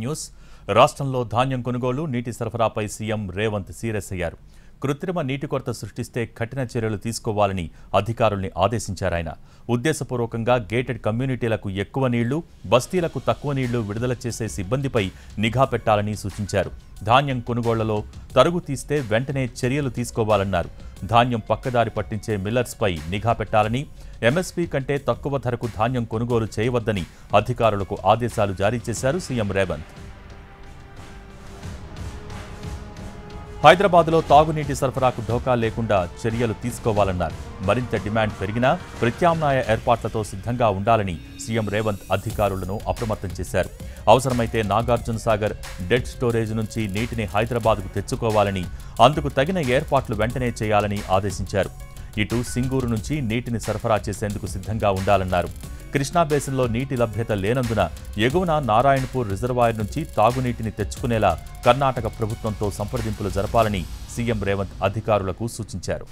News. రాష్ట్రంలో ధాన్యం కొనుగోలు, నీటి సరఫరాపై సీఎం రేవంత్ సీరియస్ అయ్యారు. కృత్రిమ నీటి కొరత సృష్టిస్తే కఠిన చర్యలు తీసుకోవాలని అధికారుల్ని ఆదేశించారాయన. ఉద్దేశపూర్వకంగా గేటెడ్ కమ్యూనిటీలకు ఎక్కువ నీళ్లు, బస్తీలకు తక్కువ నీళ్లు విడుదల చేసే సిబ్బందిపై నిఘా పెట్టాలని సూచించారు. ధాన్యం కొనుగోళ్లలో తరుగు తీస్తే వెంటనే చర్యలు తీసుకోవాలన్నారు. ధాన్యం పక్కదారి పట్టించే మిల్లర్స్పై నిఘా పెట్టాలని, ఎంఎస్పీ కంటే తక్కువ ధరకు ధాన్యం కొనుగోలు చేయవద్దని అధికారులకు ఆదేశాలు జారీ చేశారు సీఎం రేవంత్. హైదరాబాద్లో తాగునీటి సరఫరాకు ఢోకా లేకుండా చర్యలు తీసుకోవాలన్నారు. మరింత డిమాండ్ పెరిగినా ప్రత్యామ్నాయ ఏర్పాట్లతో సిద్ధంగా ఉండాలని సీఎం రేవంత్ అధికారులను అప్రమత్తం చేశారు. అవసరమైతే నాగార్జున సాగర్ డెడ్ స్టోరేజ్ నుంచి నీటిని హైదరాబాద్కు తెచ్చుకోవాలని, అందుకు తగిన ఏర్పాట్లు వెంటనే చేయాలని ఆదేశించారు. ఇటు సింగూరు నుంచి నీటిని సరఫరా చేసేందుకు సిద్ధంగా ఉండాలన్నారు. కృష్ణా బేసిన్లో నీటి లభ్యత లేనందున ఎగువన నారాయణపూర్ రిజర్వాయర్ నుంచి తాగునీటిని తెచ్చుకునేలా కర్ణాటక ప్రభుత్వంతో సంప్రదింపులు జరపాలని సీఎం రేవంత్ అధికారులకు సూచించారు.